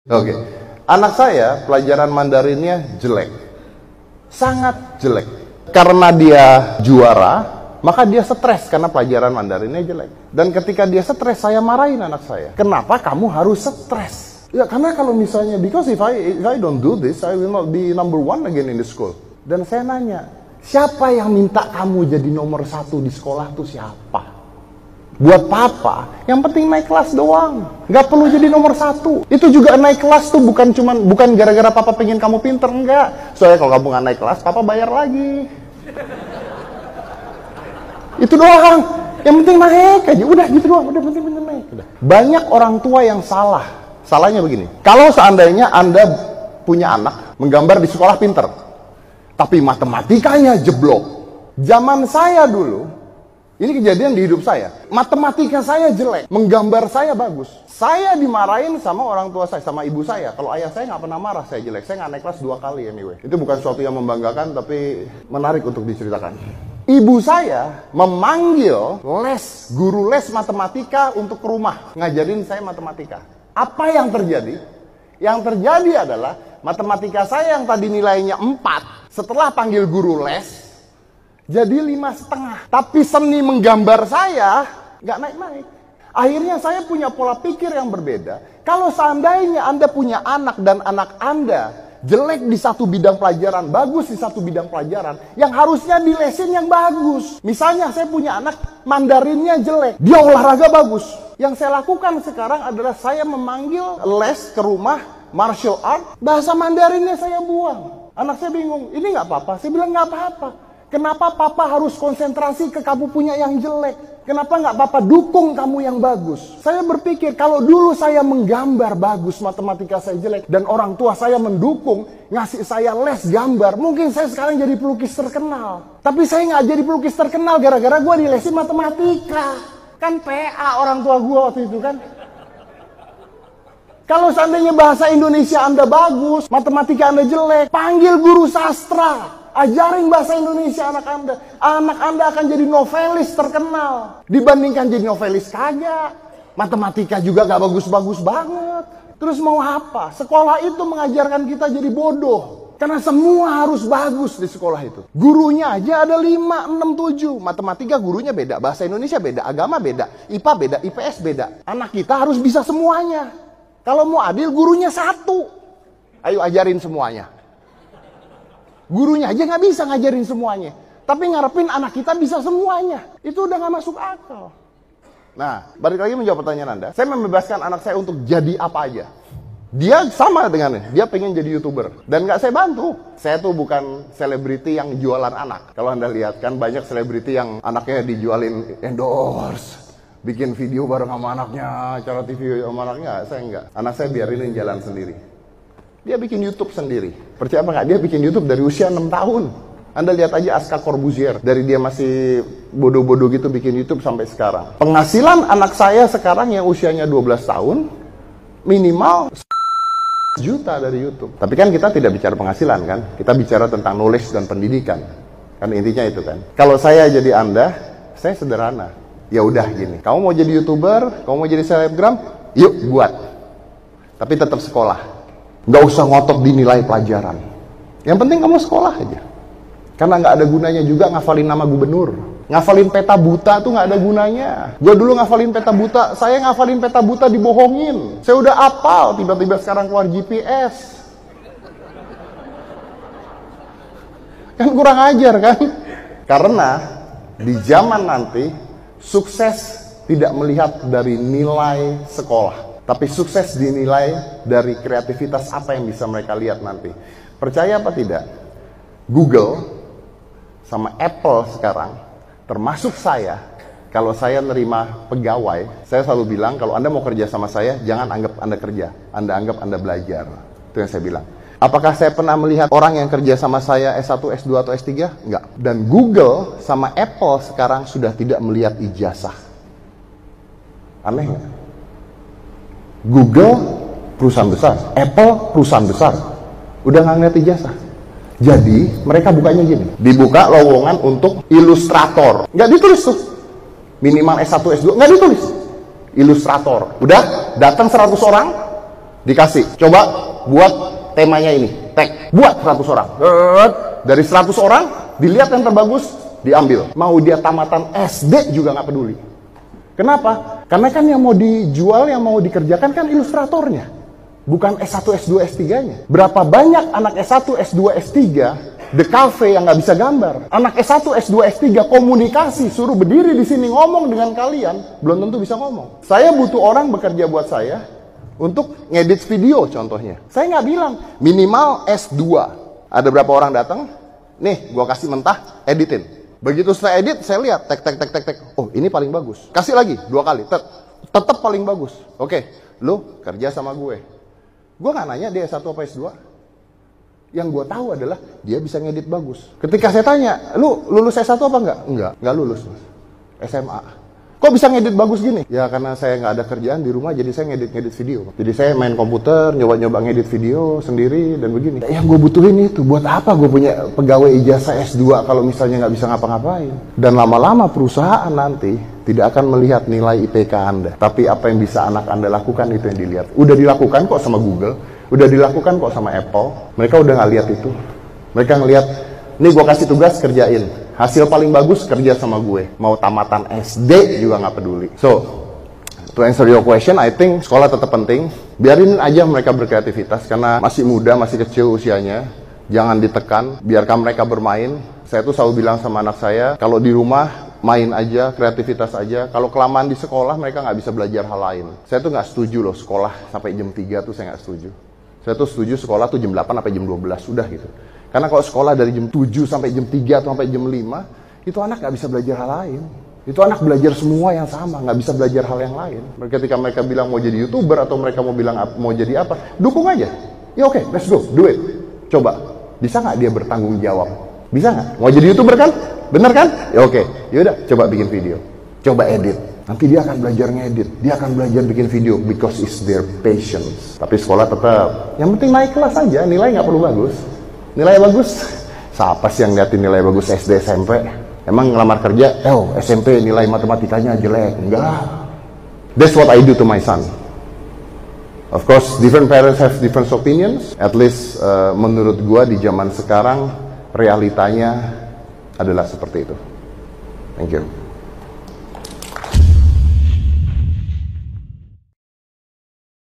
Oke. Anak saya pelajaran Mandarinnya jelek. Sangat jelek. Karena dia juara, maka dia stres karena pelajaran Mandarinnya jelek. Dan ketika dia stres, saya marahin anak saya. Kenapa kamu harus stres? Ya karena kalau misalnya, because if I don't do this, I will not be number one again in the school. Dan saya nanya, siapa yang minta kamu jadi nomor 1 di sekolah tuh siapa? Buat papa, yang penting naik kelas doang. Nggak perlu jadi nomor 1. Itu juga naik kelas tuh bukan gara-gara papa pengen kamu pinter, enggak. Soalnya kalau kamu nggak naik kelas, papa bayar lagi. Itu doang. Yang penting naik aja. Udah gitu doang. Udah penting naik. Udah. Banyak orang tua yang salah. Salahnya begini. Kalau seandainya Anda punya anak menggambar di sekolah pinter, tapi matematikanya jeblok. Zaman saya dulu, ini kejadian di hidup saya. Matematika saya jelek, menggambar saya bagus. Saya dimarahin sama orang tua saya, sama ibu saya. Kalau ayah saya nggak pernah marah saya jelek. Saya nggak naik kelas 2 kali anyway. Itu bukan sesuatu yang membanggakan, tapi menarik untuk diceritakan. Ibu saya memanggil guru les matematika untuk ke rumah. Ngajarin saya matematika. Apa yang terjadi? Yang terjadi adalah matematika saya yang tadi nilainya 4. Setelah panggil guru les, jadi 5,5. Tapi seni menggambar saya nggak naik-naik. Akhirnya saya punya pola pikir yang berbeda. Kalau seandainya Anda punya anak dan anak Anda jelek di satu bidang pelajaran, bagus di satu bidang pelajaran, yang harusnya dilesin yang bagus. Misalnya saya punya anak Mandarinnya jelek, dia olahraga bagus. Yang saya lakukan sekarang adalah saya memanggil les ke rumah martial art, bahasa Mandarinnya saya buang. Anak saya bingung, ini nggak apa-apa. Saya bilang nggak apa-apa. Kenapa papa harus konsentrasi ke kamu punya yang jelek? Kenapa nggak papa dukung kamu yang bagus? Saya berpikir kalau dulu saya menggambar bagus, matematika saya jelek, dan orang tua saya mendukung, ngasih saya les gambar, mungkin saya sekarang jadi pelukis terkenal. Tapi saya nggak jadi pelukis terkenal gara-gara gue dilesin matematika. Kan PA orang tua gue waktu itu kan. Kalau seandainya bahasa Indonesia Anda bagus, matematika Anda jelek, panggil guru sastra. Ajarin bahasa Indonesia anak Anda. Anak Anda akan jadi novelis terkenal. Dibandingkan jadi novelis kagak. Matematika juga gak bagus-bagus banget. Terus mau apa? Sekolah itu mengajarkan kita jadi bodoh. Karena semua harus bagus di sekolah itu. Gurunya aja ada 5, 6, 7. Matematika gurunya beda. Bahasa Indonesia beda. Agama beda. IPA beda. IPS beda. Anak kita harus bisa semuanya. Kalau mau adil, gurunya 1. Ayo ajarin semuanya. Gurunya aja nggak bisa ngajarin semuanya. Tapi ngarepin anak kita bisa semuanya. Itu udah nggak masuk akal. Nah, balik lagi menjawab pertanyaan Anda. Saya membebaskan anak saya untuk jadi apa aja. Dia sama dengannya. Dia pengen jadi YouTuber. Dan nggak saya bantu. Saya tuh bukan selebriti yang jualan anak. Kalau Anda lihat kan banyak selebriti yang anaknya dijualin endorse. Bikin video bareng sama anaknya. Acara TV sama anaknya. Saya enggak. Anak saya biarin jalan sendiri. Dia bikin YouTube sendiri. Percaya apa nggak? Dia bikin YouTube dari usia 6 tahun. Anda lihat aja Aska Corbuzier. Dari dia masih bodoh-bodoh gitu bikin YouTube sampai sekarang. Penghasilan anak saya sekarang yang usianya 12 tahun, minimal juta dari YouTube. Tapi kan kita tidak bicara penghasilan kan? Kita bicara tentang knowledge dan pendidikan. Kan intinya itu kan. Kalau saya jadi Anda, saya sederhana. Ya udah gini. Kamu mau jadi YouTuber, kamu mau jadi selebgram, yuk buat. Tapi tetap sekolah. Nggak usah ngotot dinilai pelajaran. Yang penting kamu sekolah aja. Karena nggak ada gunanya juga ngafalin nama gubernur. Ngafalin peta buta tuh nggak ada gunanya. Gue dulu ngafalin peta buta, saya ngafalin peta buta dibohongin. Saya udah apal, tiba-tiba sekarang keluar GPS. Kan kurang ajar kan? Karena di zaman nanti, sukses tidak melihat dari nilai sekolah. Tapi sukses dinilai dari kreativitas apa yang bisa mereka lihat nanti. Percaya apa tidak? Google sama Apple sekarang, termasuk saya, kalau saya nerima pegawai, saya selalu bilang, kalau Anda mau kerja sama saya, jangan anggap Anda kerja. Anda anggap Anda belajar. Itu yang saya bilang. Apakah saya pernah melihat orang yang kerja sama saya S1, S2, atau S3? Enggak. Dan Google sama Apple sekarang sudah tidak melihat ijazah. Aneh nggak? Google perusahaan besar, Apple perusahaan besar, udah nggak ngeliat ijazah. Jadi mereka bukanya gini, dibuka lowongan untuk ilustrator, nggak ditulis tuh, minimal S1, S2, nggak ditulis, ilustrator. Udah datang 100 orang, Dikasih, coba buat temanya ini, tag, buat 100 orang. Dari 100 orang, dilihat yang terbagus, diambil. Mau dia tamatan SD juga nggak peduli. Kenapa? Karena kan yang mau dijual, yang mau dikerjakan kan ilustratornya. Bukan S1, S2, S3-nya. Berapa banyak anak S1, S2, S3, The Cafe yang nggak bisa gambar. Anak S1, S2, S3 komunikasi, suruh berdiri di sini ngomong dengan kalian, belum tentu bisa ngomong. Saya butuh orang bekerja buat saya, untuk ngedit video contohnya. Saya nggak bilang, minimal S2. Ada berapa orang datang? Nih, gua kasih mentah, editin. Begitu saya edit, saya lihat, tek. Oh, ini paling bagus. Kasih lagi, 2 kali. Tetap paling bagus. Oke, lu kerja sama gue. Gue nggak nanya dia S1 apa S2. Yang gue tahu adalah, dia bisa ngedit bagus. Ketika saya tanya, lu lulus S1 apa enggak? Enggak lulus. SMA. Kok bisa ngedit bagus gini? Ya karena saya nggak ada kerjaan di rumah, jadi saya ngedit video. Jadi saya main komputer, nyoba ngedit video sendiri dan begini. Yang gue butuhin itu, buat apa gue punya pegawai ijazah S2 kalau misalnya nggak bisa ngapa-ngapain? Dan lama-lama perusahaan nanti tidak akan melihat nilai IPK Anda. Tapi apa yang bisa anak Anda lakukan itu yang dilihat. Udah dilakukan kok sama Google, udah dilakukan kok sama Apple. Mereka udah nggak lihat itu. Mereka ngelihat, nih gue kasih tugas kerjain. Hasil paling bagus kerja sama gue. Mau tamatan SD juga nggak peduli. So, to answer your question, I think sekolah tetap penting. Biarin aja mereka berkreativitas karena masih muda, masih kecil usianya. Jangan ditekan, biarkan mereka bermain. Saya tuh selalu bilang sama anak saya, kalau di rumah main aja, kreativitas aja. Kalau kelamaan di sekolah mereka nggak bisa belajar hal lain. Saya tuh nggak setuju loh sekolah sampai jam 3 tuh saya nggak setuju. Saya tuh setuju sekolah tuh jam 8 sampai jam 12, udah gitu. Karena kalau sekolah dari jam 7 sampai jam 3 atau sampai jam 5, itu anak nggak bisa belajar hal lain. Itu anak belajar semua yang sama, nggak bisa belajar hal yang lain. Ketika mereka bilang mau jadi YouTuber atau mereka mau bilang mau jadi apa, dukung aja. Ya oke, let's go, do it. Coba, bisa nggak dia bertanggung jawab? Bisa nggak? Mau jadi YouTuber kan? Bener kan? Ya oke, yaudah, coba bikin video. Coba edit. Nanti dia akan belajar ngedit, dia akan belajar bikin video, because it's their patience. Tapi sekolah tetap, yang penting naik kelas aja, nilai nggak perlu bagus. Nilai bagus, siapa sih yang liatin nilai bagus SD, SMP? Emang ngelamar kerja, SMP nilai matematikanya jelek? Enggak. That's what I do to my son. Of course, different parents have different opinions. At least, menurut gua di zaman sekarang, realitanya adalah seperti itu. Thank you.